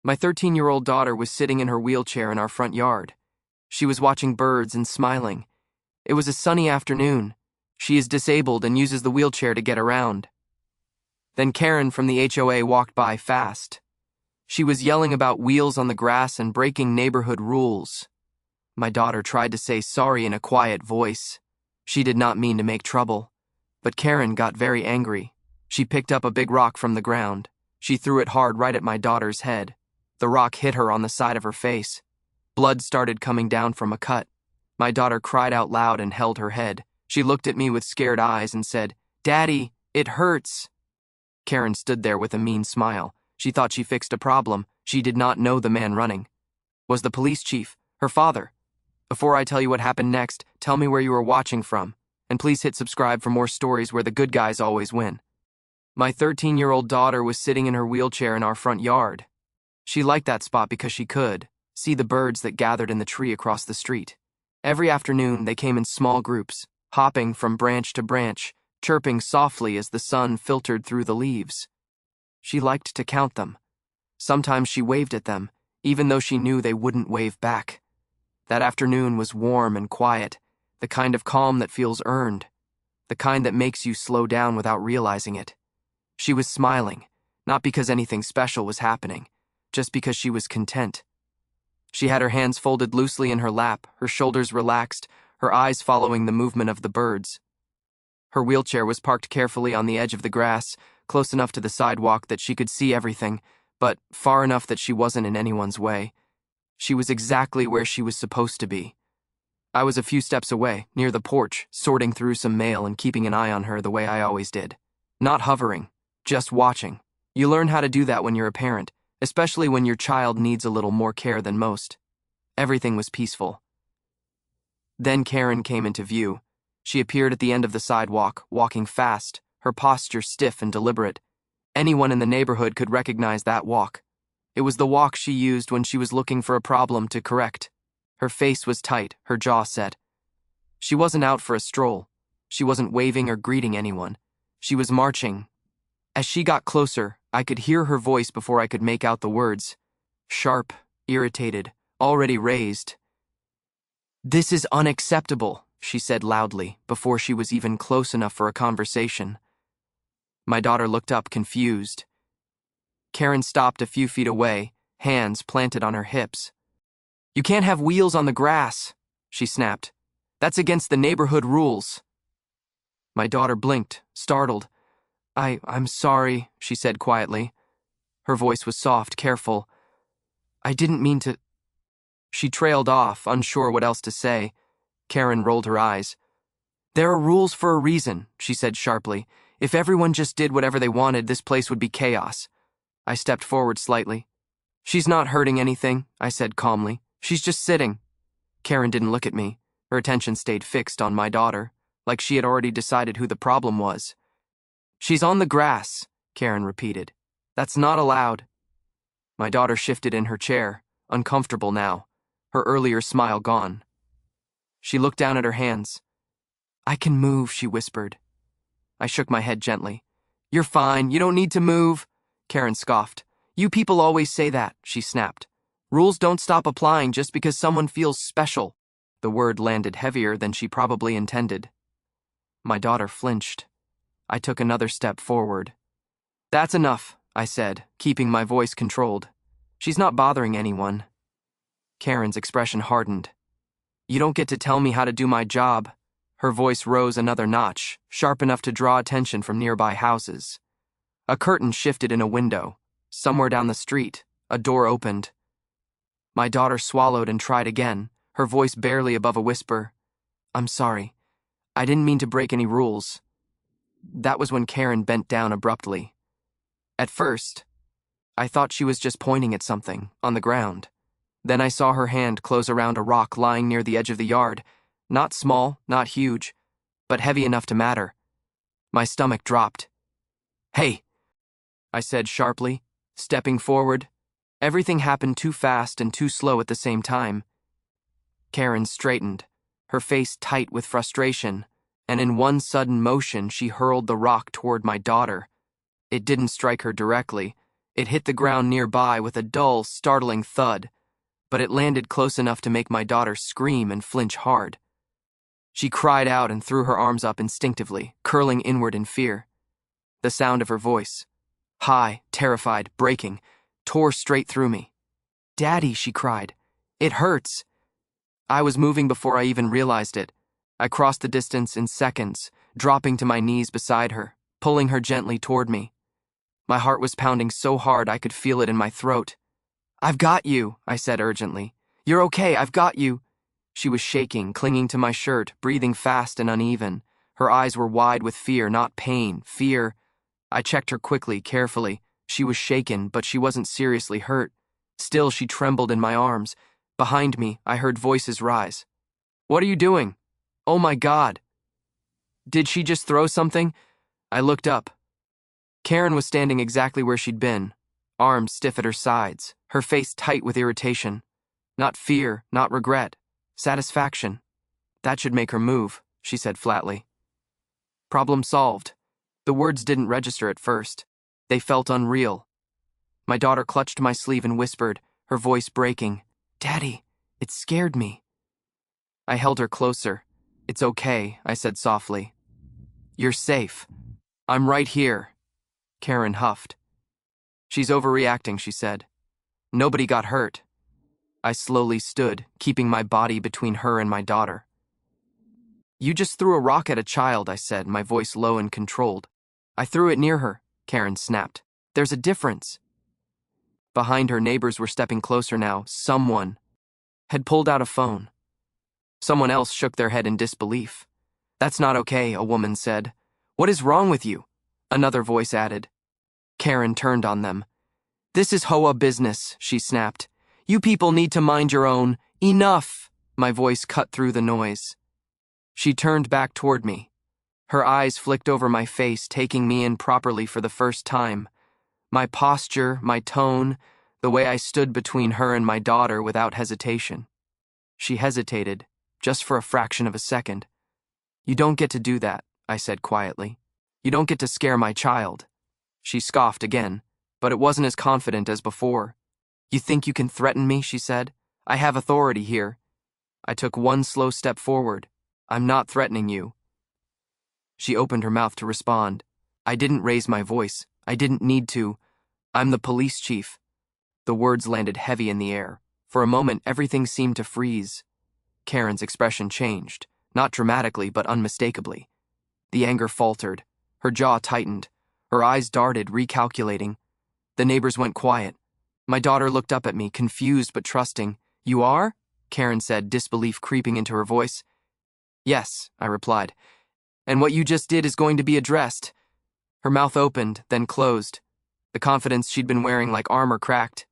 My 13-year-old daughter was sitting in her wheelchair in our front yard. She was watching birds and smiling. It was a sunny afternoon. She is disabled and uses the wheelchair to get around. Then Karen from the HOA walked by fast. She was yelling about wheels on the grass and breaking neighborhood rules. My daughter tried to say sorry in a quiet voice. She did not mean to make trouble. But Karen got very angry. She picked up a big rock from the ground. She threw it hard right at my daughter's head. The rock hit her on the side of her face. Blood started coming down from a cut. My daughter cried out loud and held her head. She looked at me with scared eyes and said, "Daddy, it hurts." Karen stood there with a mean smile. She thought she fixed a problem. She did not know the man running was the police chief, her father. Before I tell you what happened next, tell me where you were watching from. And please hit subscribe for more stories where the good guys always win. My 13-year-old daughter was sitting in her wheelchair in our front yard. She liked that spot because she could see the birds that gathered in the tree across the street. Every afternoon, they came in small groups, hopping from branch to branch, chirping softly as the sun filtered through the leaves. She liked to count them. Sometimes she waved at them, even though she knew they wouldn't wave back. That afternoon was warm and quiet, the kind of calm that feels earned, the kind that makes you slow down without realizing it. She was smiling, not because anything special was happening, just because she was content. She had her hands folded loosely in her lap, her shoulders relaxed, her eyes following the movement of the birds. Her wheelchair was parked carefully on the edge of the grass, close enough to the sidewalk that she could see everything, but far enough that she wasn't in anyone's way. She was exactly where she was supposed to be. I was a few steps away, near the porch, sorting through some mail and keeping an eye on her the way I always did. Not hovering, just watching. You learn how to do that when you're a parent, especially when your child needs a little more care than most. Everything was peaceful. Then Karen came into view. She appeared at the end of the sidewalk, walking fast, her posture stiff and deliberate. Anyone in the neighborhood could recognize that walk. It was the walk she used when she was looking for a problem to correct. Her face was tight, her jaw set. She wasn't out for a stroll. She wasn't waving or greeting anyone. She was marching. As she got closer, I could hear her voice before I could make out the words. Sharp, irritated, already raised. "This is unacceptable," she said loudly, before she was even close enough for a conversation. My daughter looked up, confused. Karen stopped a few feet away, hands planted on her hips. "You can't have wheels on the grass," she snapped. "That's against the neighborhood rules." My daughter blinked, startled. I'm sorry," she said quietly. Her voice was soft, careful. "I didn't mean to—" She trailed off, unsure what else to say. Karen rolled her eyes. "There are rules for a reason," she said sharply. "If everyone just did whatever they wanted, this place would be chaos." I stepped forward slightly. "She's not hurting anything," I said calmly. "She's just sitting." Karen didn't look at me. Her attention stayed fixed on my daughter, like she had already decided who the problem was. "She's on the grass," Karen repeated. "That's not allowed." My daughter shifted in her chair, uncomfortable now, her earlier smile gone. She looked down at her hands. "I can move," she whispered. I shook my head gently. "You're fine, you don't need to move," Karen scoffed. "You people always say that," she snapped. "Rules don't stop applying just because someone feels special." The word landed heavier than she probably intended. My daughter flinched. I took another step forward. "That's enough," I said, keeping my voice controlled. "She's not bothering anyone." Karen's expression hardened. "You don't get to tell me how to do my job." Her voice rose another notch, sharp enough to draw attention from nearby houses. A curtain shifted in a window. Somewhere down the street, a door opened. My daughter swallowed and tried again, her voice barely above a whisper. "I'm sorry. I didn't mean to break any rules." That was when Karen bent down abruptly. At first, I thought she was just pointing at something on the ground. Then I saw her hand close around a rock lying near the edge of the yard. Not small, not huge, but heavy enough to matter. My stomach dropped. "Hey," I said sharply, stepping forward. Everything happened too fast and too slow at the same time. Karen straightened, her face tight with frustration, and in one sudden motion she hurled the rock toward my daughter. It didn't strike her directly. It hit the ground nearby with a dull, startling thud, but it landed close enough to make my daughter scream and flinch hard. She cried out and threw her arms up instinctively, curling inward in fear. The sound of her voice, high, terrified, breaking, tore straight through me. "Daddy," she cried. "It hurts." I was moving before I even realized it. I crossed the distance in seconds, dropping to my knees beside her, pulling her gently toward me. My heart was pounding so hard I could feel it in my throat. "I've got you," I said urgently. "You're okay, I've got you." She was shaking, clinging to my shirt, breathing fast and uneven. Her eyes were wide with fear, not pain, fear. I checked her quickly, carefully. She was shaken, but she wasn't seriously hurt. Still, she trembled in my arms. Behind me, I heard voices rise. "What are you doing? Oh my God. Did she just throw something?" I looked up. Karen was standing exactly where she'd been, arms stiff at her sides, her face tight with irritation. Not fear, not regret. Satisfaction. "That should make her move," she said flatly. Problem solved. The words didn't register at first. They felt unreal. My daughter clutched my sleeve and whispered, her voice breaking, "Daddy, it scared me." I held her closer. "It's okay," I said softly. "You're safe. I'm right here." Karen huffed. "She's overreacting," she said. "Nobody got hurt." I slowly stood, keeping my body between her and my daughter. "You just threw a rock at a child," I said, my voice low and controlled. "I threw it near her," Karen snapped. "There's a difference." Behind her, neighbors were stepping closer now. Someone had pulled out a phone. Someone else shook their head in disbelief. "That's not okay," a woman said. "What is wrong with you?" Another voice added. Karen turned on them. "This is HOA business," she snapped. "You people need to mind your own. Enough!" My voice cut through the noise. She turned back toward me. Her eyes flicked over my face, taking me in properly for the first time. My posture, my tone, the way I stood between her and my daughter without hesitation. She hesitated, just for a fraction of a second. "You don't get to do that," I said quietly. "You don't get to scare my child." She scoffed again, but it wasn't as confident as before. "You think you can threaten me?" she said. "I have authority here." I took one slow step forward. "I'm not threatening you." She opened her mouth to respond. I didn't raise my voice. I didn't need to. "I'm the police chief." The words landed heavy in the air. For a moment, everything seemed to freeze. Karen's expression changed, not dramatically, but unmistakably. The anger faltered. Her jaw tightened. Her eyes darted, recalculating. The neighbors went quiet. My daughter looked up at me, confused but trusting. "You are?" Karen said, disbelief creeping into her voice. "Yes," I replied. "And what you just did is going to be addressed." Her mouth opened, then closed. The confidence she'd been wearing like armor cracked.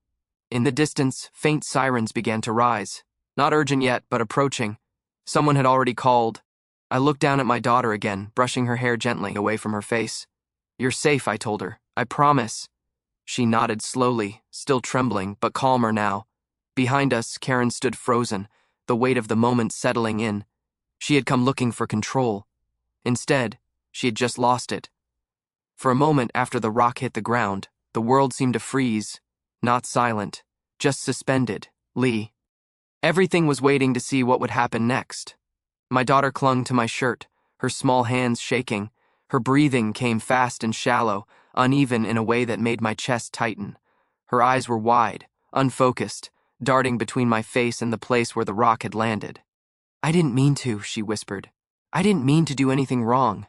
In the distance, faint sirens began to rise. Not urgent yet, but approaching. Someone had already called. I looked down at my daughter again, brushing her hair gently away from her face. "You're safe," I told her. "I promise." She nodded slowly, still trembling, but calmer now. Behind us, Karen stood frozen, the weight of the moment settling in. She had come looking for control. Instead, she had just lost it. For a moment after the rock hit the ground, the world seemed to freeze, not silent, just suspended. Lee. Everything was waiting to see what would happen next. My daughter clung to my shirt, her small hands shaking. Her breathing came fast and shallow, uneven in a way that made my chest tighten. Her eyes were wide, unfocused, darting between my face and the place where the rock had landed. "I didn't mean to," she whispered. "I didn't mean to do anything wrong."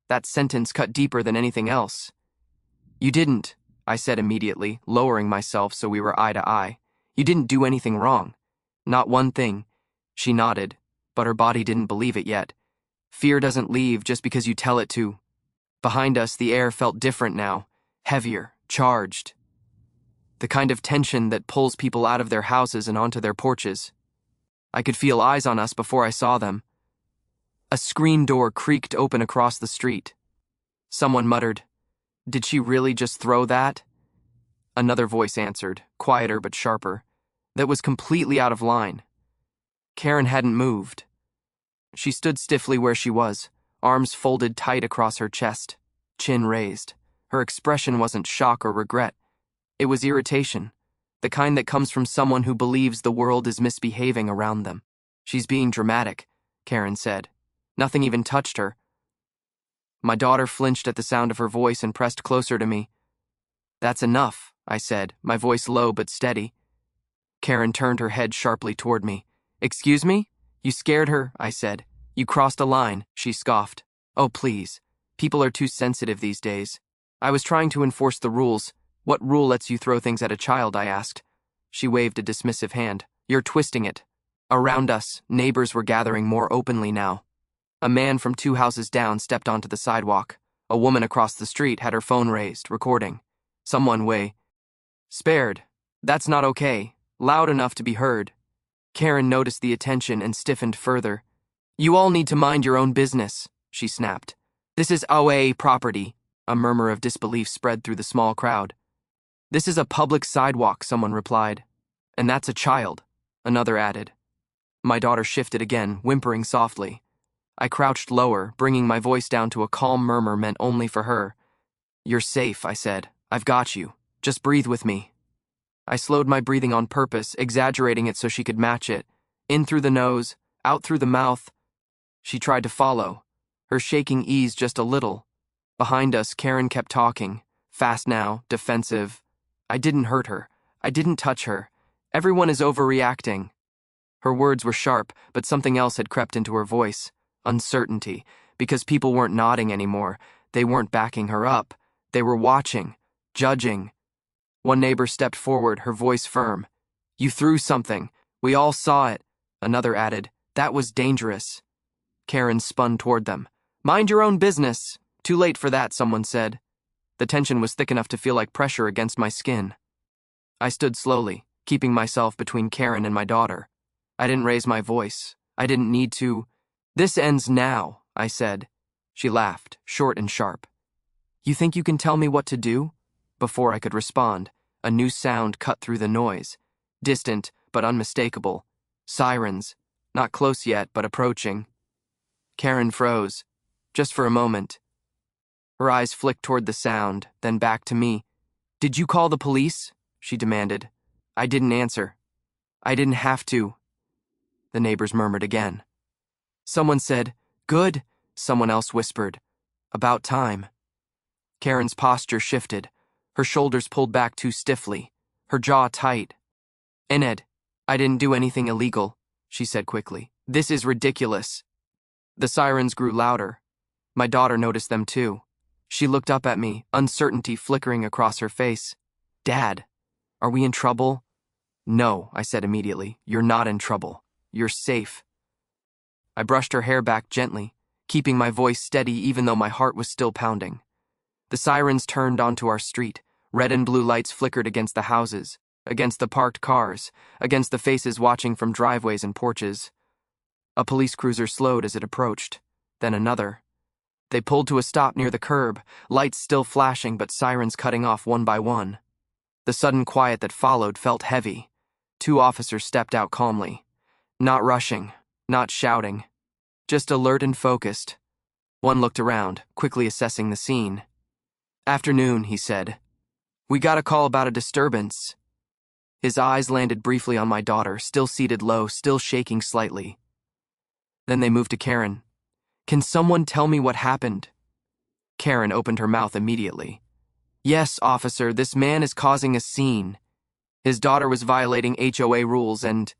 That sentence cut deeper than anything else. "You didn't," I said immediately, lowering myself so we were eye to eye. "You didn't do anything wrong. Not one thing." She nodded, but her body didn't believe it yet. Fear doesn't leave just because you tell it to. Behind us, the air felt different now, heavier, charged. The kind of tension that pulls people out of their houses and onto their porches. I could feel eyes on us before I saw them. A screen door creaked open across the street. Someone muttered, "Did she really just throw that?" Another voice answered, quieter but sharper, that was completely out of line. Karen hadn't moved. She stood stiffly where she was, arms folded tight across her chest, chin raised. Her expression wasn't shock or regret. It was irritation, the kind that comes from someone who believes the world is misbehaving around them. She's being dramatic, Karen said. Nothing even touched her. My daughter flinched at the sound of her voice and pressed closer to me. That's enough, I said, my voice low but steady. Karen turned her head sharply toward me. Excuse me? You scared her, I said. You crossed a line, she scoffed. Oh, please. People are too sensitive these days. I was trying to enforce the rules. What rule lets you throw things at a child, I asked. She waved a dismissive hand. You're twisting it. Around us, neighbors were gathering more openly now. A man from 2 houses down stepped onto the sidewalk. A woman across the street had her phone raised, recording. Someone way. Spared. That's not okay. Loud enough to be heard. Karen noticed the attention and stiffened further. You all need to mind your own business, she snapped. This is HOA property. A murmur of disbelief spread through the small crowd. This is a public sidewalk, someone replied. And that's a child, another added. My daughter shifted again, whimpering softly. I crouched lower, bringing my voice down to a calm murmur meant only for her. You're safe, I said. I've got you. Just breathe with me. I slowed my breathing on purpose, exaggerating it so she could match it. In through the nose, out through the mouth. She tried to follow. Her shaking eased just a little. Behind us, Karen kept talking. Fast now, defensive. I didn't hurt her. I didn't touch her. Everyone is overreacting. Her words were sharp, but something else had crept into her voice. Uncertainty. Because people weren't nodding anymore. They weren't backing her up. They were watching. Judging. One neighbor stepped forward, her voice firm. You threw something. We all saw it. Another added. That was dangerous. Karen spun toward them. Mind your own business. Too late for that, someone said. The tension was thick enough to feel like pressure against my skin. I stood slowly, keeping myself between Karen and my daughter. I didn't raise my voice. I didn't need to. This ends now, I said. She laughed, short and sharp. You think you can tell me what to do? Before I could respond, a new sound cut through the noise. Distant, but unmistakable. Sirens. Not close yet, but approaching. Karen froze. Just for a moment. Her eyes flicked toward the sound, then back to me. Did you call the police? She demanded. I didn't answer. I didn't have to. The neighbors murmured again. Someone said, Good, someone else whispered. About time. Karen's posture shifted, her shoulders pulled back too stiffly, her jaw tight. Ened, I didn't do anything illegal, she said quickly. This is ridiculous. The sirens grew louder. My daughter noticed them too. She looked up at me, uncertainty flickering across her face. Dad, are we in trouble? No, I said immediately. You're not in trouble. You're safe. I brushed her hair back gently, keeping my voice steady even though my heart was still pounding. The sirens turned onto our street. Red and blue lights flickered against the houses, against the parked cars, against the faces watching from driveways and porches. A police cruiser slowed as it approached, then another. They pulled to a stop near the curb, lights still flashing but sirens cutting off one by one. The sudden quiet that followed felt heavy. 2 officers stepped out calmly. Not rushing, not shouting. Just alert and focused. One looked around, quickly assessing the scene. Afternoon, he said. We got a call about a disturbance. His eyes landed briefly on my daughter, still seated low, still shaking slightly. Then they moved to Karen. Can someone tell me what happened? Karen opened her mouth immediately. Yes, officer, this man is causing a scene. His daughter was violating HOA rules and...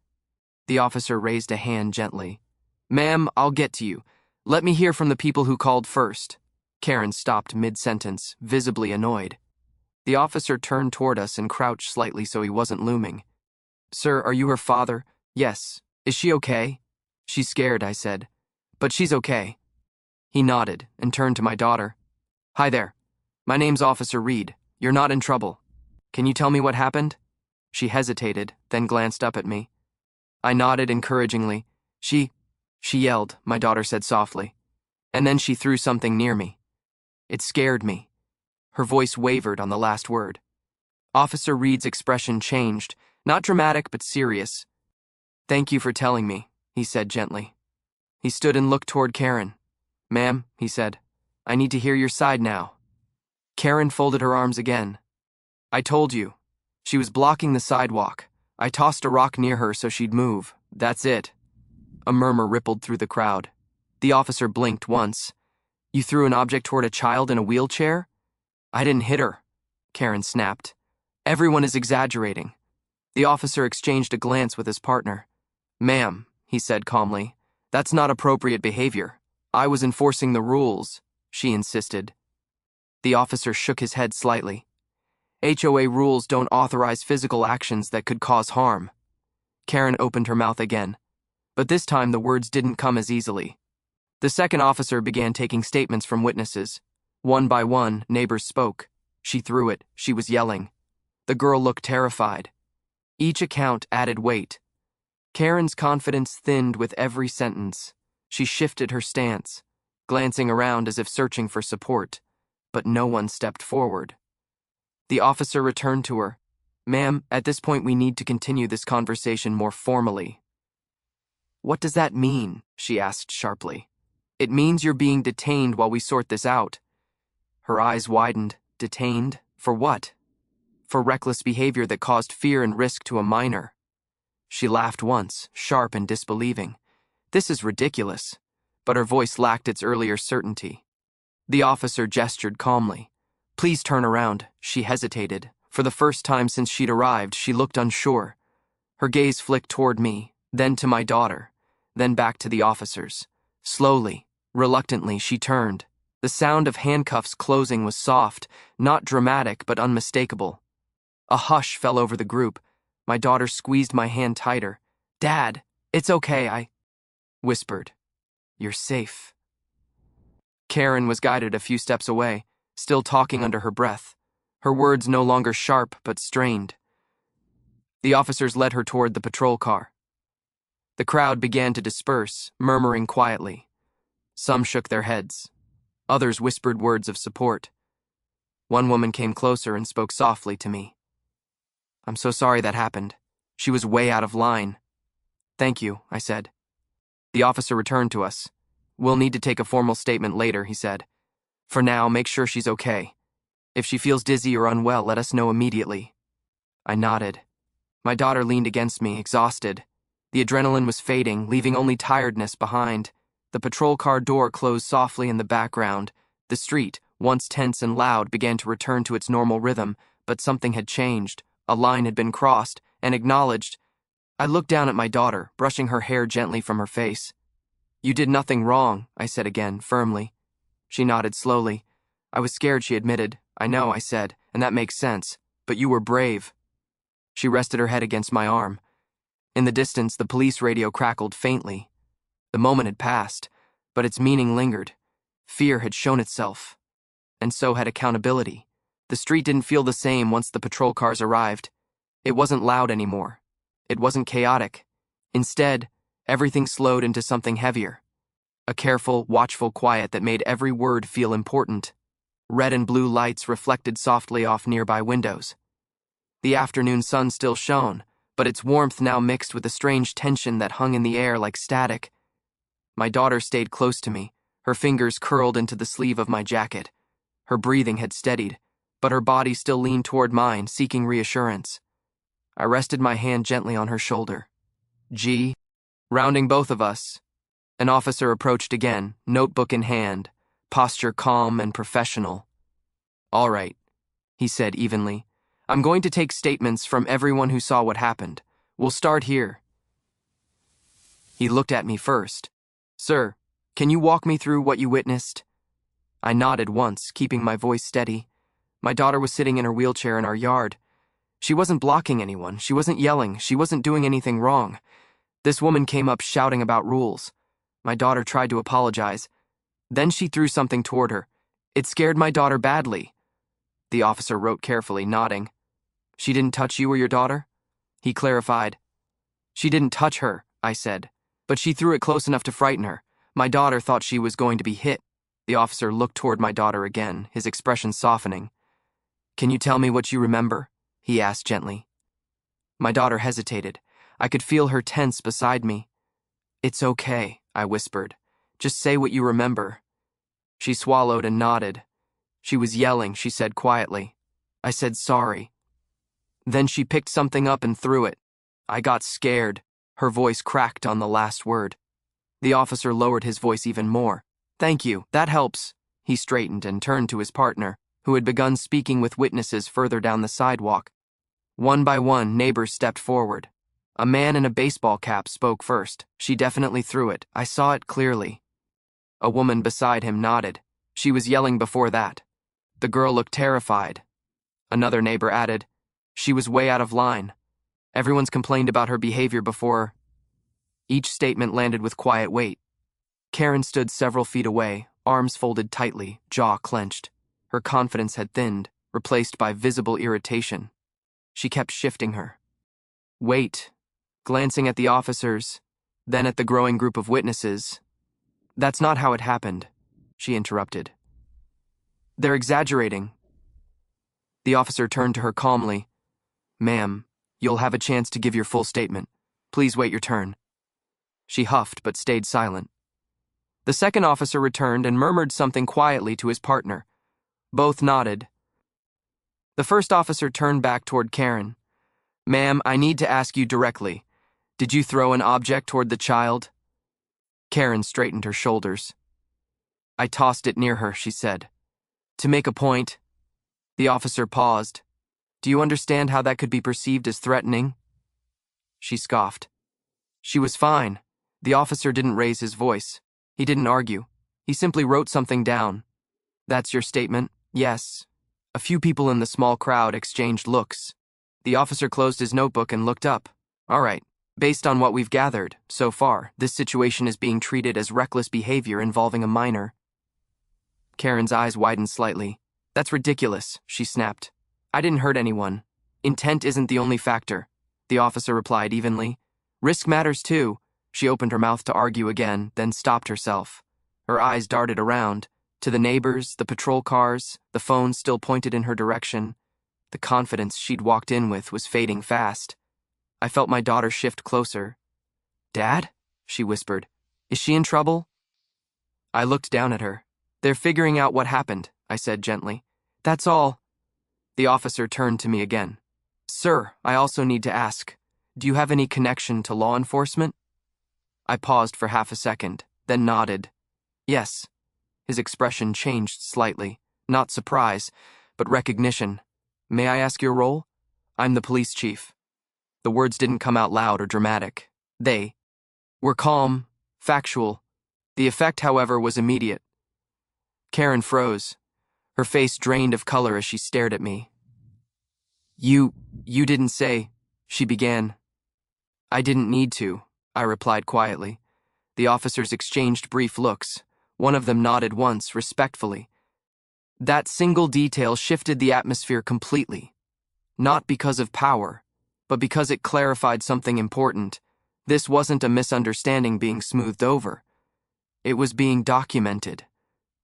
The officer raised a hand gently. Ma'am, I'll get to you. Let me hear from the people who called first. Karen stopped mid-sentence, visibly annoyed. The officer turned toward us and crouched slightly so he wasn't looming. Sir, are you her father? Yes. Is she okay? She's scared, I said. But she's okay. He nodded and turned to my daughter. Hi there. My name's Officer Reed. You're not in trouble. Can you tell me what happened? She hesitated, then glanced up at me. I nodded encouragingly. She yelled, my daughter said softly. And then she threw something near me. It scared me. Her voice wavered on the last word. Officer Reed's expression changed, not dramatic but serious. Thank you for telling me, he said gently. He stood and looked toward Karen. Ma'am, he said, I need to hear your side now. Karen folded her arms again. I told you, She was blocking the sidewalk. I tossed a rock near her so she'd move. That's it. A murmur rippled through the crowd. The officer blinked once. You threw an object toward a child in a wheelchair? I didn't hit her, Karen snapped. Everyone is exaggerating. The officer exchanged a glance with his partner. Ma'am, he said calmly, that's not appropriate behavior. I was enforcing the rules, she insisted. The officer shook his head slightly. HOA rules don't authorize physical actions that could cause harm. Karen opened her mouth again, but this time the words didn't come as easily. The second officer began taking statements from witnesses. One by one, neighbors spoke. She threw it. She was yelling. The girl looked terrified. Each account added weight. Karen's confidence thinned with every sentence. She shifted her stance, glancing around as if searching for support, but no one stepped forward. The officer returned to her. Ma'am, at this point we need to continue this conversation more formally. What does that mean? She asked sharply. It means you're being detained while we sort this out. Her eyes widened. Detained? For what? For reckless behavior that caused fear and risk to a minor. She laughed once, sharp and disbelieving. This is ridiculous. But her voice lacked its earlier certainty. The officer gestured calmly. Please turn around. She hesitated. For the first time since she'd arrived, she looked unsure. Her gaze flicked toward me, then to my daughter, then back to the officers. Slowly, reluctantly, she turned. The sound of handcuffs closing was soft, not dramatic but unmistakable. A hush fell over the group. My daughter squeezed my hand tighter. Dad, it's okay, I whispered. You're safe. Karen was guided a few steps away, still talking under her breath, her words no longer sharp but strained. The officers led her toward the patrol car. The crowd began to disperse, murmuring quietly. Some shook their heads. Others whispered words of support. One woman came closer and spoke softly to me. I'm so sorry that happened. She was way out of line. Thank you, I said. The officer returned to us. We'll need to take a formal statement later, he said. For now, make sure she's okay. If she feels dizzy or unwell, let us know immediately. I nodded. My daughter leaned against me, exhausted. The adrenaline was fading, leaving only tiredness behind. The patrol car door closed softly in the background. The street, once tense and loud, began to return to its normal rhythm, but something had changed. A line had been crossed and acknowledged. I looked down at my daughter, brushing her hair gently from her face. You did nothing wrong, I said again, firmly. She nodded slowly. I was scared, she admitted. I know, I said, and that makes sense. But you were brave. She rested her head against my arm. In the distance, the police radio crackled faintly. The moment had passed, but its meaning lingered. Fear had shown itself. And so had accountability. The street didn't feel the same once the patrol cars arrived. It wasn't loud anymore. It wasn't chaotic. Instead, everything slowed into something heavier. A careful, watchful quiet that made every word feel important. Red and blue lights reflected softly off nearby windows. The afternoon sun still shone, but its warmth now mixed with a strange tension that hung in the air like static. My daughter stayed close to me, her fingers curled into the sleeve of my jacket. Her breathing had steadied, but her body still leaned toward mine, seeking reassurance. I rested my hand gently on her shoulder. G. Rounding both of us. An officer approached again, notebook in hand, posture calm and professional. All right, he said evenly. I'm going to take statements from everyone who saw what happened. We'll start here. He looked at me first. Sir, can you walk me through what you witnessed? I nodded once, keeping my voice steady. My daughter was sitting in her wheelchair in our yard. She wasn't blocking anyone. She wasn't yelling. She wasn't doing anything wrong. This woman came up shouting about rules. My daughter tried to apologize. Then she threw something toward her. It scared my daughter badly. The officer wrote carefully, nodding. She didn't touch you or your daughter? He clarified. She didn't touch her, I said, but she threw it close enough to frighten her. My daughter thought she was going to be hit. The officer looked toward my daughter again, his expression softening. Can you tell me what you remember? He asked gently. My daughter hesitated. I could feel her tense beside me. It's okay, I whispered. Just say what you remember. She swallowed and nodded. She was yelling, she said quietly. I said sorry. Then she picked something up and threw it. I got scared. Her voice cracked on the last word. The officer lowered his voice even more. Thank you, that helps. He straightened and turned to his partner, who had begun speaking with witnesses further down the sidewalk. One by one, neighbors stepped forward. A man in a baseball cap spoke first. She definitely threw it. I saw it clearly. A woman beside him nodded. She was yelling before that. The girl looked terrified. Another neighbor added, she was way out of line. Everyone's complained about her behavior before. Each statement landed with quiet weight. Karen stood several feet away, arms folded tightly, jaw clenched. Her confidence had thinned, replaced by visible irritation. She kept shifting her weight, glancing at the officers, then at the growing group of witnesses. That's not how it happened, she interrupted. They're exaggerating. The officer turned to her calmly. Ma'am, you'll have a chance to give your full statement. Please wait your turn. She huffed but stayed silent. The second officer returned and murmured something quietly to his partner. Both nodded. The first officer turned back toward Karen. Ma'am, I need to ask you directly. Did you throw an object toward the child? Karen straightened her shoulders. I tossed it near her, she said. To make a point. The officer paused. Do you understand how that could be perceived as threatening? She scoffed. She was fine. The officer didn't raise his voice. He didn't argue. He simply wrote something down. That's your statement? Yes. A few people in the small crowd exchanged looks. The officer closed his notebook and looked up. All right. Based on what we've gathered, so far, this situation is being treated as reckless behavior involving a minor. Karen's eyes widened slightly. That's ridiculous, she snapped. I didn't hurt anyone. Intent isn't the only factor, the officer replied evenly. Risk matters too. She opened her mouth to argue again, then stopped herself. Her eyes darted around, to the neighbors, the patrol cars, the phone still pointed in her direction. The confidence she'd walked in with was fading fast. I felt my daughter shift closer. Dad? She whispered. Is she in trouble? I looked down at her. They're figuring out what happened, I said gently. That's all. The officer turned to me again. Sir, I also need to ask, do you have any connection to law enforcement? I paused for half a second, then nodded. Yes. His expression changed slightly, not surprise, but recognition. May I ask your role? I'm the police chief. The words didn't come out loud or dramatic. They were calm, factual. The effect, however, was immediate. Karen froze. Her face drained of color as she stared at me. You didn't say, she began. I didn't need to, I replied quietly. The officers exchanged brief looks. One of them nodded once, respectfully. That single detail shifted the atmosphere completely. Not because of power, but because it clarified something important. This wasn't a misunderstanding being smoothed over. It was being documented.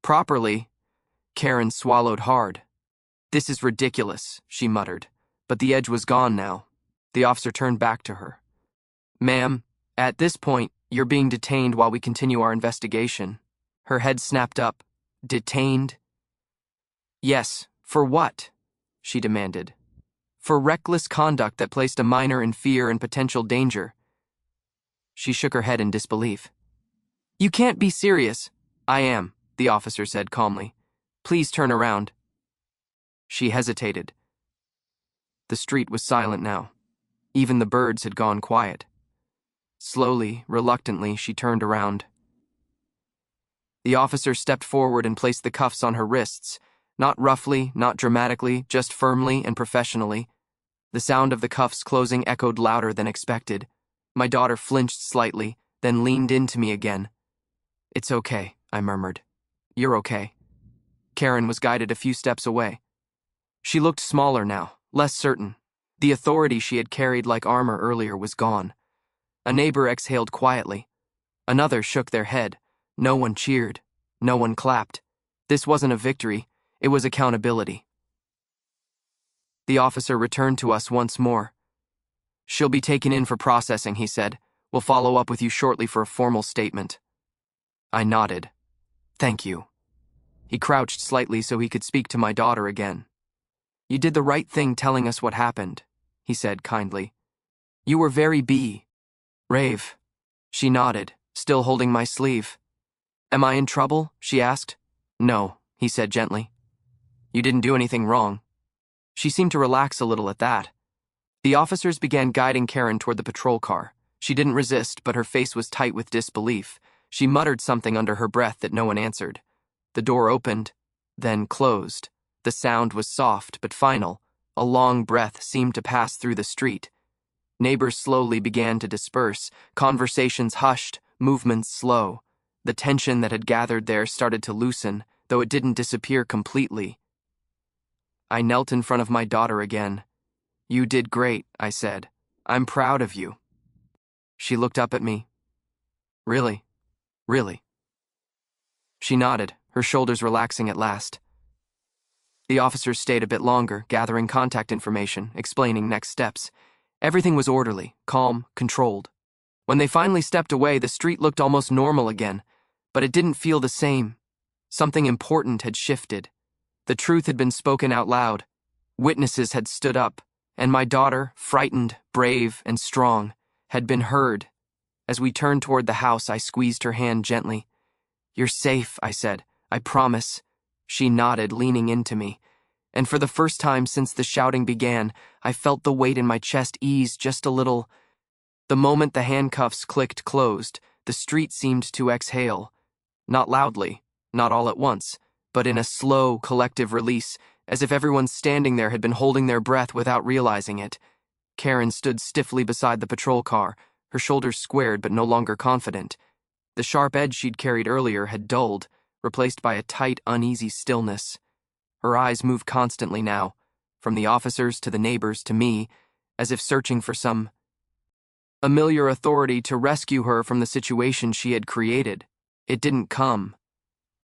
Properly. Karen swallowed hard. This is ridiculous, she muttered, but the edge was gone now. The officer turned back to her. Ma'am, at this point, you're being detained while we continue our investigation. Her head snapped up. Detained? Yes, for what? She demanded. For reckless conduct that placed a minor in fear and potential danger. She shook her head in disbelief. You can't be serious. I am, the officer said calmly. Please turn around. She hesitated. The street was silent now. Even the birds had gone quiet. Slowly, reluctantly, she turned around. The officer stepped forward and placed the cuffs on her wrists, not roughly, not dramatically, just firmly and professionally. The sound of the cuffs closing echoed louder than expected. My daughter flinched slightly, then leaned into me again. It's okay, I murmured. You're okay. Karen was guided a few steps away. She looked smaller now, less certain. The authority she had carried like armor earlier was gone. A neighbor exhaled quietly. Another shook their head. No one cheered. No one clapped. This wasn't a victory. It was accountability. The officer returned to us once more. She'll be taken in for processing, he said. We'll follow up with you shortly for a formal statement. I nodded. Thank you. He crouched slightly so he could speak to my daughter again. You did the right thing telling us what happened. he said kindly. You were very brave. She nodded, still holding my sleeve. Am I in trouble? She asked. No, he said gently. You didn't do anything wrong. She seemed to relax a little at that. The officers began guiding Karen toward the patrol car. She didn't resist, but her face was tight with disbelief. She muttered something under her breath that no one answered. The door opened, then closed. The sound was soft but final. A long breath seemed to pass through the street. Neighbors slowly began to disperse, conversations hushed, movements slow. The tension that had gathered there started to loosen, though it didn't disappear completely. I knelt in front of my daughter again. You did great, I said. I'm proud of you. She looked up at me. Really? Really? She nodded, her shoulders relaxing at last. The officers stayed a bit longer, gathering contact information, explaining next steps. Everything was orderly, calm, controlled. When they finally stepped away, the street looked almost normal again, but it didn't feel the same. Something important had shifted. The truth had been spoken out loud. Witnesses had stood up, and my daughter, frightened, brave, and strong, had been heard. As we turned toward the house, I squeezed her hand gently. You're safe, I said. I promise. She nodded, leaning into me. And for the first time since the shouting began, I felt the weight in my chest ease just a little. The moment the handcuffs clicked closed, the street seemed to exhale. Not loudly, not all at once, but in a slow, collective release, as if everyone standing there had been holding their breath without realizing it. Karen stood stiffly beside the patrol car, her shoulders squared but no longer confident. The sharp edge she'd carried earlier had dulled, replaced by a tight, uneasy stillness. Her eyes moved constantly now, from the officers to the neighbors to me, as if searching for some familiar authority to rescue her from the situation she had created. It didn't come.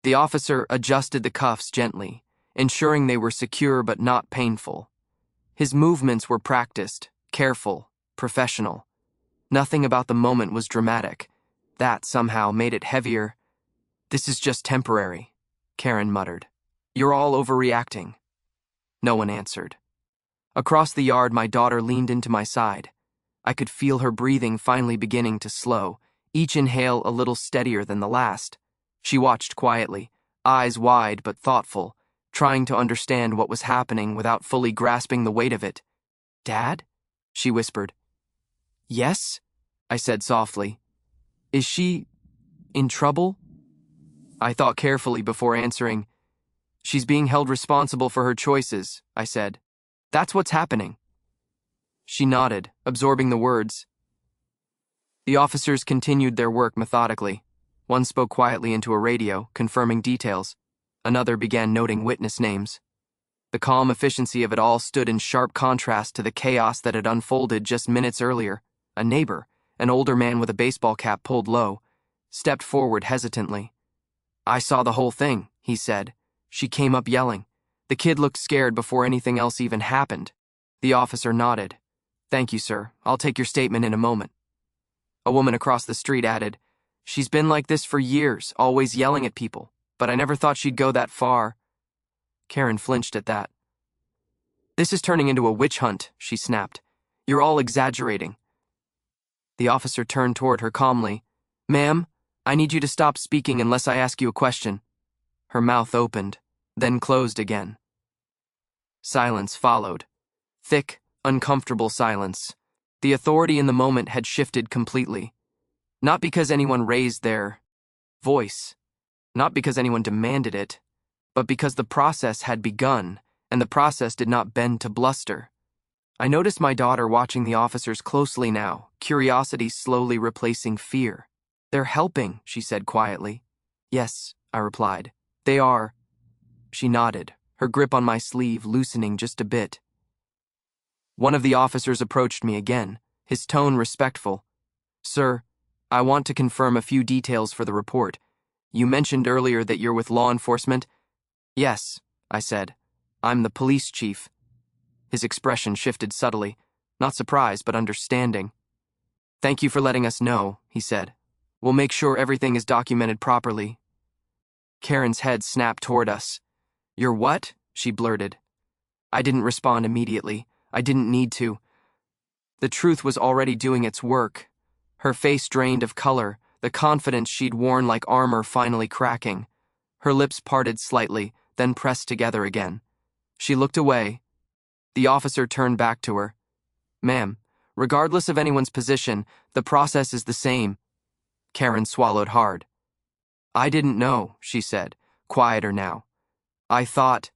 The officer adjusted the cuffs gently, ensuring they were secure but not painful. His movements were practiced, careful, professional. Nothing about the moment was dramatic. That somehow made it heavier. This is just temporary, Karen muttered. You're all overreacting. No one answered. Across the yard, my daughter leaned into my side. I could feel her breathing finally beginning to slow, each inhale a little steadier than the last. She watched quietly, eyes wide but thoughtful, trying to understand what was happening without fully grasping the weight of it. Dad? She whispered. Yes? I said softly. Is she in trouble? I thought carefully before answering. She's being held responsible for her choices, I said. That's what's happening. She nodded, absorbing the words. The officers continued their work methodically. One spoke quietly into a radio, confirming details. Another began noting witness names. The calm efficiency of it all stood in sharp contrast to the chaos that had unfolded just minutes earlier. A neighbor, an older man with a baseball cap pulled low, stepped forward hesitantly. I saw the whole thing, he said. She came up yelling. The kid looked scared before anything else even happened. The officer nodded. Thank you, sir. I'll take your statement in a moment. A woman across the street added, She's been like this for years, always yelling at people, but I never thought she'd go that far. Karen flinched at that. This is turning into a witch hunt, she snapped. You're all exaggerating. The officer turned toward her calmly. Ma'am, I need you to stop speaking unless I ask you a question. Her mouth opened, then closed again. Silence followed. Thick, uncomfortable silence. The authority in the moment had shifted completely. Not because anyone raised their voice, not because anyone demanded it, but because the process had begun, and the process did not bend to bluster. I noticed my daughter watching the officers closely now, curiosity slowly replacing fear. They're helping, she said quietly. Yes, I replied. They are. She nodded, her grip on my sleeve loosening just a bit. One of the officers approached me again, his tone respectful. Sir, I want to confirm a few details for the report. You mentioned earlier that you're with law enforcement? Yes, I said. I'm the police chief. His expression shifted subtly, not surprise but understanding. Thank you for letting us know, he said. We'll make sure everything is documented properly. Karen's head snapped toward us. You're what? She blurted. I didn't respond immediately. I didn't need to. The truth was already doing its work. Her face drained of color, the confidence she'd worn like armor finally cracking. Her lips parted slightly, then pressed together again. She looked away. The officer turned back to her. "Ma'am, regardless of anyone's position, the process is the same." Karen swallowed hard. "I didn't know," she said, quieter now. "I thought—"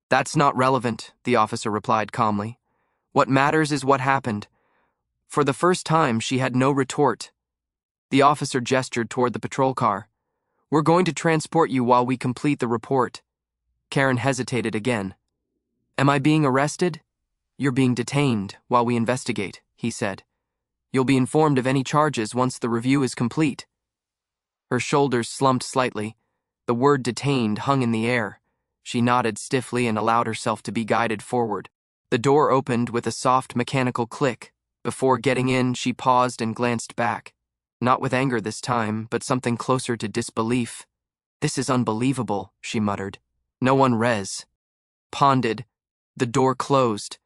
"That's not relevant," the officer replied calmly. "What matters is what happened." For the first time, she had no retort. The officer gestured toward the patrol car. "We're going to transport you while we complete the report." Karen hesitated again. "Am I being arrested?" "You're being detained while we investigate," he said. "You'll be informed of any charges once the review is complete." Her shoulders slumped slightly. The word detained hung in the air. She nodded stiffly and allowed herself to be guided forward. The door opened with a soft mechanical click. Before getting in, she paused and glanced back. Not with anger this time, but something closer to disbelief. "This is unbelievable," she muttered. "No one ponded. The door closed.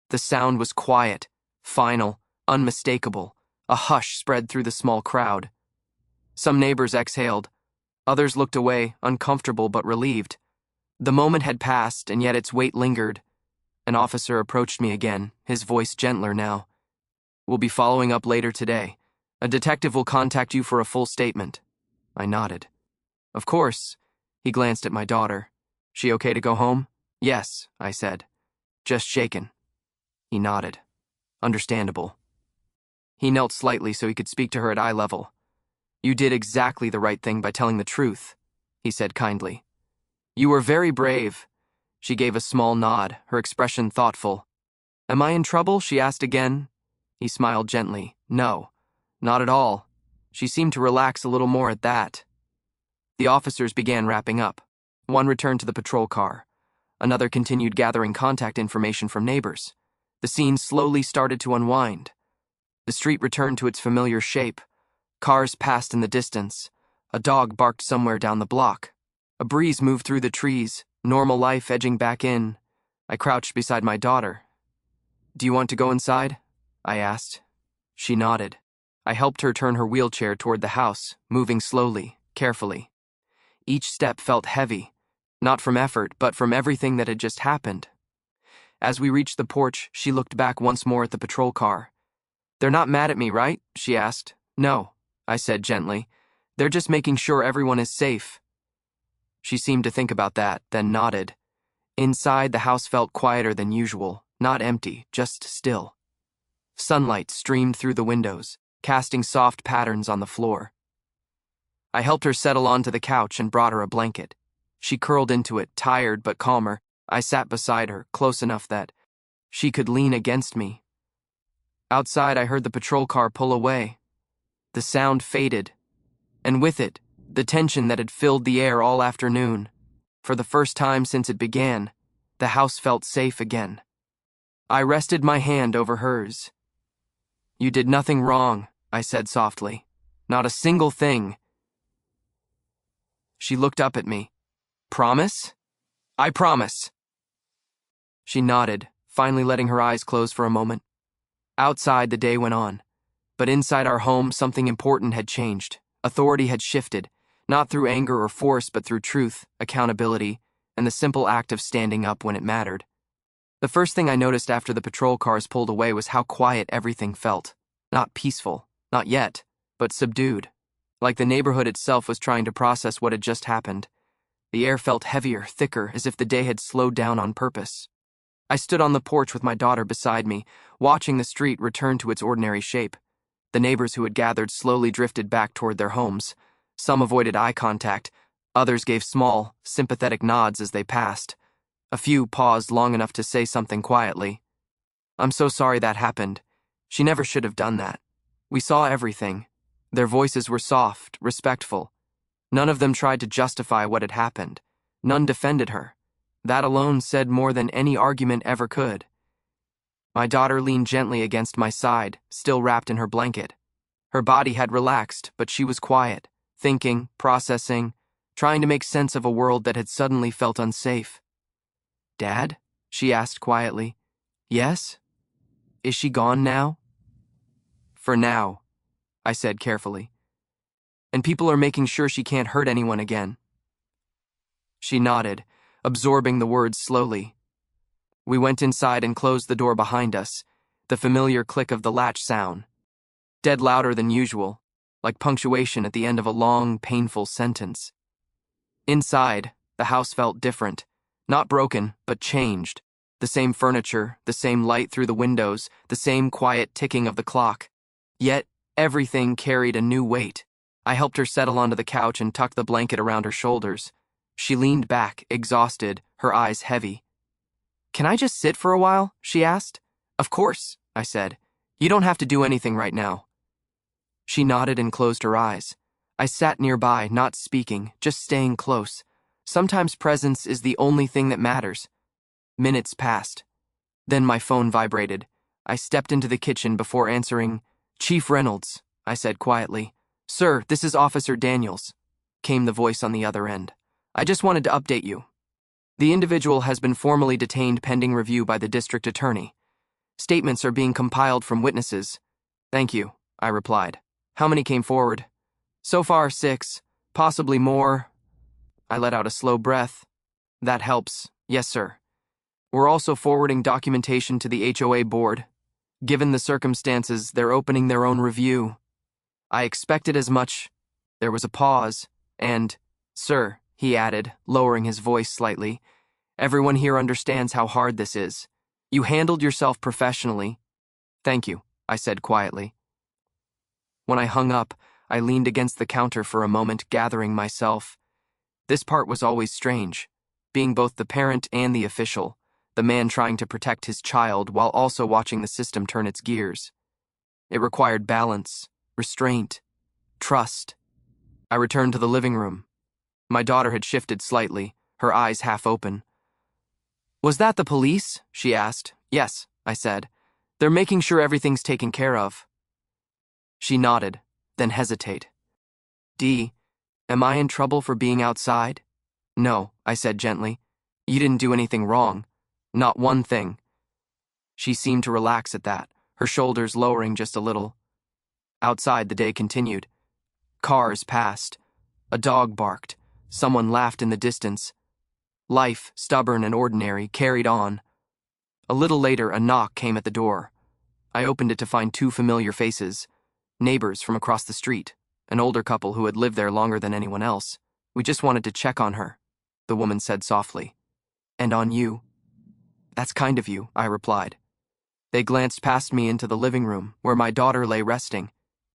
The sound was quiet, final, unmistakable. A hush spread through the small crowd. Some neighbors exhaled. Others looked away, uncomfortable but relieved. The moment had passed, and yet its weight lingered. An officer approached me again, his voice gentler now. "We'll be following up later today. A detective will contact you for a full statement." I nodded. "Of course." He glanced at my daughter. "She okay to go home?" "Yes," I said. "Just shaken." He nodded. "Understandable." He knelt slightly so he could speak to her at eye level. "You did exactly the right thing by telling the truth," he said kindly. "You were very brave." She gave a small nod, her expression thoughtful. "Am I in trouble?" she asked again. He smiled gently. "No, not at all." She seemed to relax a little more at that. The officers began wrapping up. One returned to the patrol car. Another continued gathering contact information from neighbors. The scene slowly started to unwind. The street returned to its familiar shape. Cars passed in the distance. A dog barked somewhere down the block. A breeze moved through the trees, normal life edging back in. I crouched beside my daughter. "Do you want to go inside?" I asked. She nodded. I helped her turn her wheelchair toward the house, moving slowly, carefully. Each step felt heavy, not from effort, but from everything that had just happened. As we reached the porch, she looked back once more at the patrol car. "They're not mad at me, right?" she asked. "No," I said gently. "They're just making sure everyone is safe." She seemed to think about that, then nodded. Inside, the house felt quieter than usual, not empty, just still. Sunlight streamed through the windows, casting soft patterns on the floor. I helped her settle onto the couch and brought her a blanket. She curled into it, tired but calmer. I sat beside her, close enough that she could lean against me. Outside, I heard the patrol car pull away. The sound faded, and with it, the tension that had filled the air all afternoon. For the first time since it began, the house felt safe again. I rested my hand over hers. "You did nothing wrong," I said softly. "Not a single thing." She looked up at me. "Promise?" "I promise." She nodded, finally letting her eyes close for a moment. Outside, the day went on. But inside our home, something important had changed. Authority had shifted, not through anger or force, but through truth, accountability, and the simple act of standing up when it mattered. The first thing I noticed after the patrol cars pulled away was how quiet everything felt. Not peaceful, not yet, but subdued. Like the neighborhood itself was trying to process what had just happened. The air felt heavier, thicker, as if the day had slowed down on purpose. I stood on the porch with my daughter beside me, watching the street return to its ordinary shape. The neighbors who had gathered slowly drifted back toward their homes. Some avoided eye contact. Others gave small, sympathetic nods as they passed. A few paused long enough to say something quietly. "I'm so sorry that happened. She never should have done that. We saw everything." Their voices were soft, respectful. None of them tried to justify what had happened. None defended her. That alone said more than any argument ever could. My daughter leaned gently against my side, still wrapped in her blanket. Her body had relaxed, but she was quiet, thinking, processing, trying to make sense of a world that had suddenly felt unsafe. "Dad?" she asked quietly. "Yes?" "Is she gone now?" For now, I said carefully. And people are making sure she can't hurt anyone again. She nodded, absorbing the words slowly. We went inside and closed the door behind us, the familiar click of the latch sound. Dead louder than usual, like punctuation at the end of a long, painful sentence. Inside, the house felt different. Not broken, but changed. The same furniture, the same light through the windows, the same quiet ticking of the clock. Yet, everything carried a new weight. I helped her settle onto the couch and tucked the blanket around her shoulders. She leaned back, exhausted, her eyes heavy. "Can I just sit for a while?" she asked. "Of course," I said. "You don't have to do anything right now." She nodded and closed her eyes. I sat nearby, not speaking, just staying close. Sometimes presence is the only thing that matters. Minutes passed. Then my phone vibrated. I stepped into the kitchen before answering. "Chief Reynolds," I said quietly. "Sir, this is Officer Daniels," came the voice on the other end. "I just wanted to update you. The individual has been formally detained pending review by the district attorney. Statements are being compiled from witnesses." "Thank you," I replied. "How many came forward?" "So far, 6, possibly more." I let out a slow breath. "That helps. Yes, sir. We're also forwarding documentation to the HOA board. Given the circumstances, they're opening their own review." I expected as much. There was a pause, and, "Sir," he added, lowering his voice slightly, "everyone here understands how hard this is. You handled yourself professionally." "Thank you," I said quietly. When I hung up, I leaned against the counter for a moment, gathering myself. This part was always strange, being both the parent and the official, the man trying to protect his child while also watching the system turn its gears. It required balance, restraint, trust. I returned to the living room. My daughter had shifted slightly, her eyes half open. "Was that the police?" she asked. "Yes," I said. "They're making sure everything's taken care of." She nodded, then hesitated. "Dee, am I in trouble for being outside?" "No," I said gently. "You didn't do anything wrong. Not one thing." She seemed to relax at that, her shoulders lowering just a little. Outside, the day continued. Cars passed. A dog barked. Someone laughed in the distance. Life, stubborn and ordinary, carried on. A little later, a knock came at the door. I opened it to find 2 familiar faces. Neighbors from across the street, an older couple who had lived there longer than anyone else. "We just wanted to check on her," the woman said softly. "And on you." "That's kind of you," I replied. They glanced past me into the living room, where my daughter lay resting.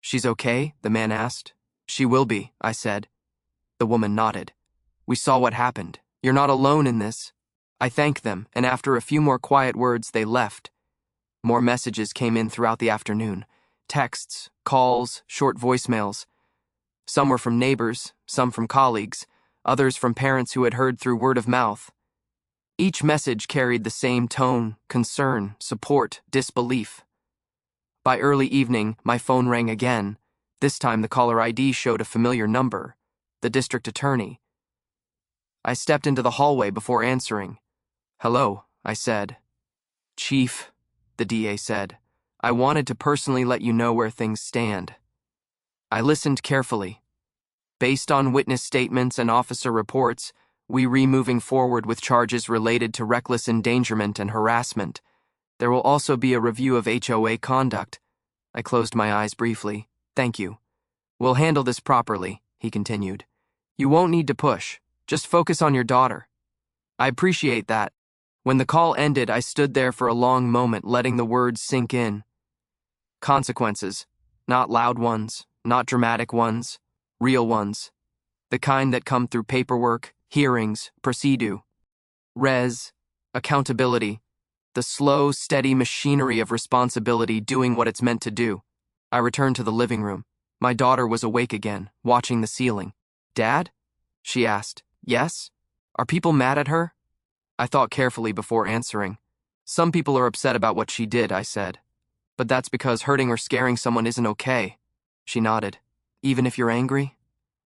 "She's okay?" the man asked. "She will be," I said. The woman nodded. "We saw what happened. You're not alone in this." I thanked them, and after a few more quiet words, they left. More messages came in throughout the afternoon. Texts, calls, short voicemails. Some were from neighbors, some from colleagues, others from parents who had heard through word of mouth. Each message carried the same tone: concern, support, disbelief. By early evening, my phone rang again. This time the caller ID showed a familiar number, the district attorney. I stepped into the hallway before answering. "Hello," I said. "Chief," the DA said. "I wanted to personally let you know where things stand." I listened carefully. Based on witness statements and officer reports, we're moving forward with charges related to reckless endangerment and harassment. There will also be a review of HOA conduct. I closed my eyes briefly. "Thank you. We'll handle this properly," he continued. "You won't need to push. Just focus on your daughter." "I appreciate that." When the call ended, I stood there for a long moment, letting the words sink in. Consequences. Not loud ones, not dramatic ones, real ones. The kind that come through paperwork, hearings, procedure. Accountability. The slow, steady machinery of responsibility doing what it's meant to do. I returned to the living room. My daughter was awake again, watching the ceiling. "Dad?" she asked. "Yes? Are people mad at her?" I thought carefully before answering. "Some people are upset about what she did," I said. "But that's because hurting or scaring someone isn't okay." She nodded. "Even if you're angry?"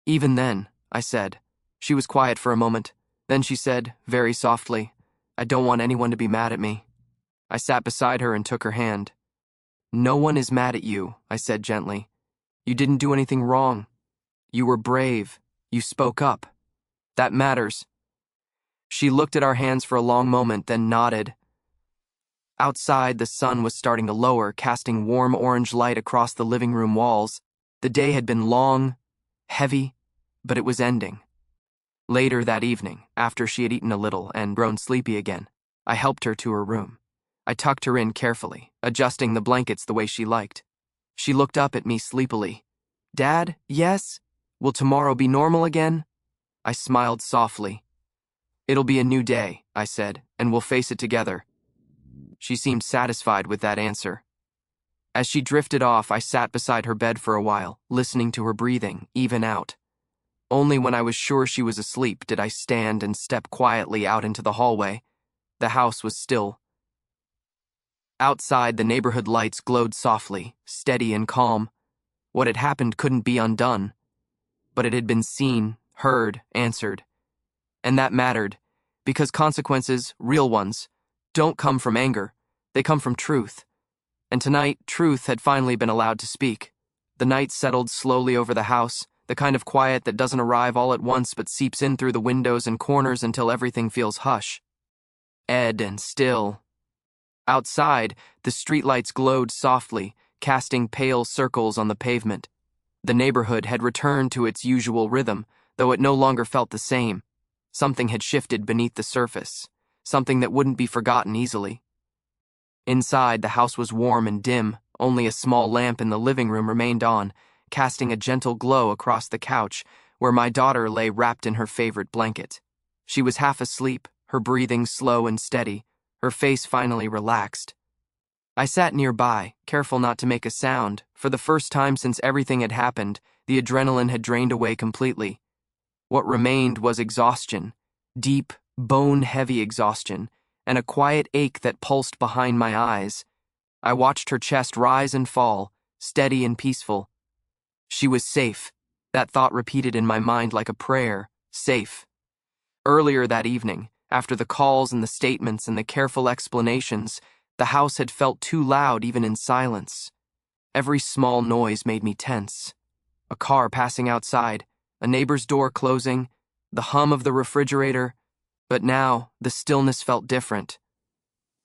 "Even then," I said. She was quiet for a moment. Then she said, very softly, "I don't want anyone to be mad at me." I sat beside her and took her hand. No one is mad at you, I said gently. You didn't do anything wrong. You were brave. You spoke up. That matters. She looked at our hands for a long moment, then nodded. Outside, the sun was starting to lower, casting warm orange light across the living room walls. The day had been long, heavy, but it was ending. Later that evening, after she had eaten a little and grown sleepy again, I helped her to her room. I tucked her in carefully, adjusting the blankets the way she liked. She looked up at me sleepily. Dad, yes? Will tomorrow be normal again? I smiled softly. It'll be a new day, I said, and we'll face it together. She seemed satisfied with that answer. As she drifted off, I sat beside her bed for a while, listening to her breathing, even out. Only when I was sure she was asleep did I stand and step quietly out into the hallway. The house was still. Outside, the neighborhood lights glowed softly, steady and calm. What had happened couldn't be undone. But it had been seen, heard, answered. And that mattered, because consequences, real ones, don't come from anger. They come from truth. And tonight, truth had finally been allowed to speak. The night settled slowly over the house, the kind of quiet that doesn't arrive all at once but seeps in through the windows and corners until everything feels hush. Ed and still. Outside, the streetlights glowed softly, casting pale circles on the pavement. The neighborhood had returned to its usual rhythm, though it no longer felt the same. Something had shifted beneath the surface, something that wouldn't be forgotten easily. Inside, the house was warm and dim. Only a small lamp in the living room remained on, casting a gentle glow across the couch, where my daughter lay wrapped in her favorite blanket. She was half asleep, her breathing slow and steady, her face finally relaxed. I sat nearby, careful not to make a sound. For the first time since everything had happened, the adrenaline had drained away completely. What remained was exhaustion, deep, bone-heavy exhaustion, and a quiet ache that pulsed behind my eyes. I watched her chest rise and fall, steady and peaceful. She was safe. That thought repeated in my mind like a prayer. Safe. Earlier that evening, after the calls and the statements and the careful explanations, the house had felt too loud even in silence. Every small noise made me tense. A car passing outside, a neighbor's door closing, the hum of the refrigerator. But now, the stillness felt different.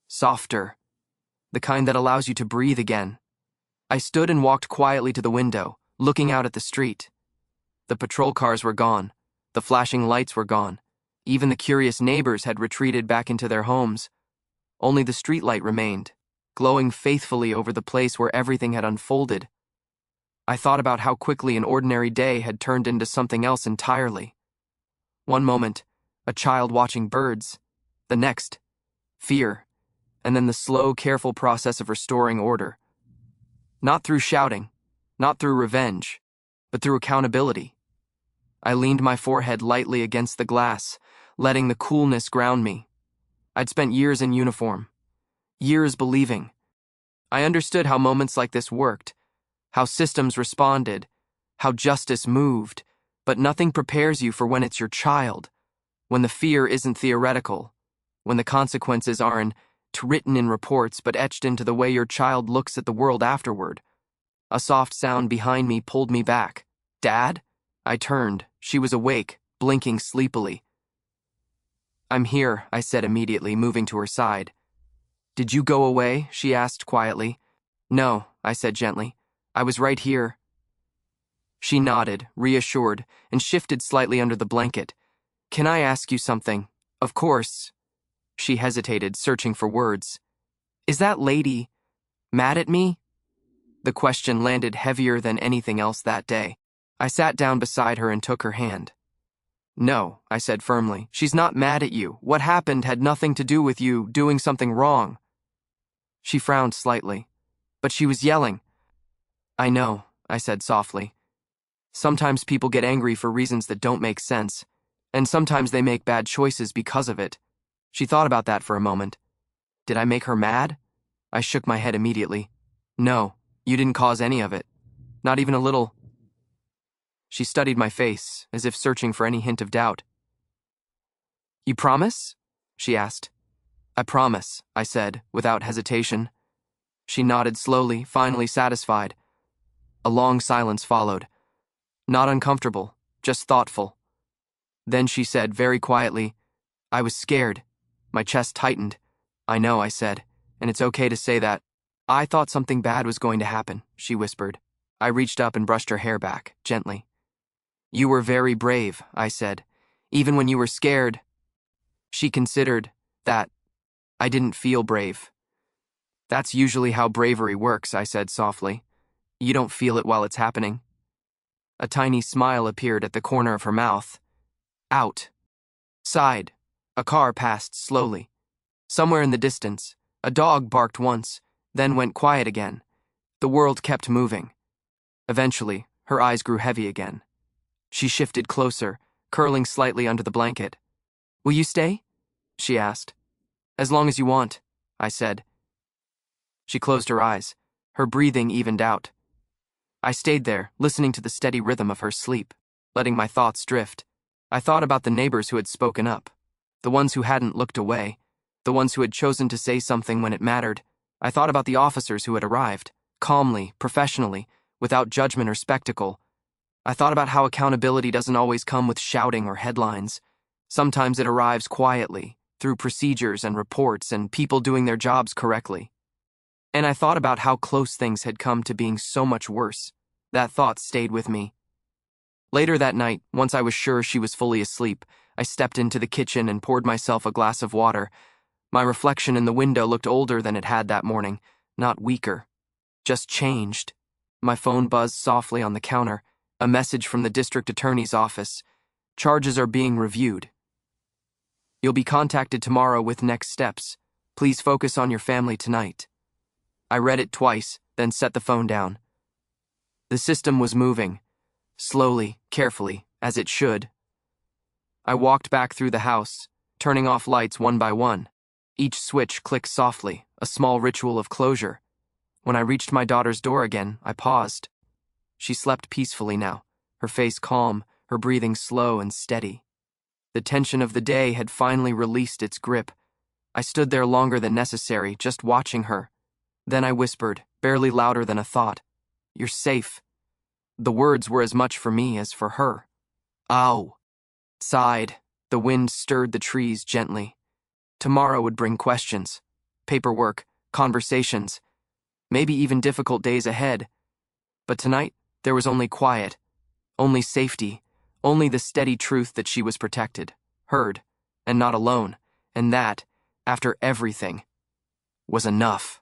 Softer. The kind that allows you to breathe again. I stood and walked quietly to the window, looking out at the street. The patrol cars were gone. The flashing lights were gone. Even the curious neighbors had retreated back into their homes. Only the streetlight remained, glowing faithfully over the place where everything had unfolded. I thought about how quickly an ordinary day had turned into something else entirely. One moment, a child watching birds. The next, fear. And then the slow, careful process of restoring order. Not through shouting, not through revenge, but through accountability. I leaned my forehead lightly against the glass, letting the coolness ground me. I'd spent years in uniform, years believing. I understood how moments like this worked, how systems responded, how justice moved, but nothing prepares you for when it's your child, when the fear isn't theoretical, when the consequences aren't written in reports but etched into the way your child looks at the world afterward. A soft sound behind me pulled me back. Dad? I turned. She was awake, blinking sleepily. I'm here, I said immediately, moving to her side. Did you go away? She asked quietly. No, I said gently. I was right here. She nodded, reassured, and shifted slightly under the blanket. Can I ask you something? Of course. She hesitated, searching for words. Is that lady mad at me? The question landed heavier than anything else that day. I sat down beside her and took her hand. No, I said firmly. She's not mad at you. What happened had nothing to do with you doing something wrong. She frowned slightly. But she was yelling. I know, I said softly. Sometimes people get angry for reasons that don't make sense, and sometimes they make bad choices because of it. She thought about that for a moment. Did I make her mad? I shook my head immediately. No, you didn't cause any of it. Not even a little. She studied my face, as if searching for any hint of doubt. You promise? She asked. I promise, I said, without hesitation. She nodded slowly, finally satisfied. A long silence followed. Not uncomfortable, just thoughtful. Then she said very quietly, "I was scared." My chest tightened. "I know," I said, "and it's okay to say that." "I thought something bad was going to happen," she whispered. I reached up and brushed her hair back, gently. "You were very brave," I said. "Even when you were scared." She considered that I didn't feel brave. "That's usually how bravery works," I said softly. "You don't feel it while it's happening." A tiny smile appeared at the corner of her mouth. Outside, a car passed slowly. Somewhere in the distance, a dog barked once, then went quiet again. The world kept moving. Eventually, her eyes grew heavy again. She shifted closer, curling slightly under the blanket. "Will you stay?" she asked. "As long as you want," I said. She closed her eyes. Her breathing evened out. I stayed there, listening to the steady rhythm of her sleep, letting my thoughts drift. I thought about the neighbors who had spoken up, the ones who hadn't looked away, the ones who had chosen to say something when it mattered. I thought about the officers who had arrived, calmly, professionally, without judgment or spectacle. I thought about how accountability doesn't always come with shouting or headlines. Sometimes it arrives quietly, through procedures and reports and people doing their jobs correctly. And I thought about how close things had come to being so much worse. That thought stayed with me. Later that night, once I was sure she was fully asleep, I stepped into the kitchen and poured myself a glass of water. My reflection in the window looked older than it had that morning, not weaker, just changed. My phone buzzed softly on the counter, a message from the district attorney's office. "Charges are being reviewed. You'll be contacted tomorrow with next steps. Please focus on your family tonight." I read it twice, then set the phone down. The system was moving, slowly, carefully, as it should. I walked back through the house, turning off lights one by one. Each switch clicked softly, a small ritual of closure. When I reached my daughter's door again, I paused. She slept peacefully now, her face calm, her breathing slow and steady. The tension of the day had finally released its grip. I stood there longer than necessary, just watching her. Then I whispered, barely louder than a thought, "You're safe." The words were as much for me as for her. Ow. Sighed. The wind stirred the trees gently. Tomorrow would bring questions, paperwork, conversations, maybe even difficult days ahead. But tonight, there was only quiet, only safety, only the steady truth that she was protected, heard, and not alone, and that, after everything, was enough.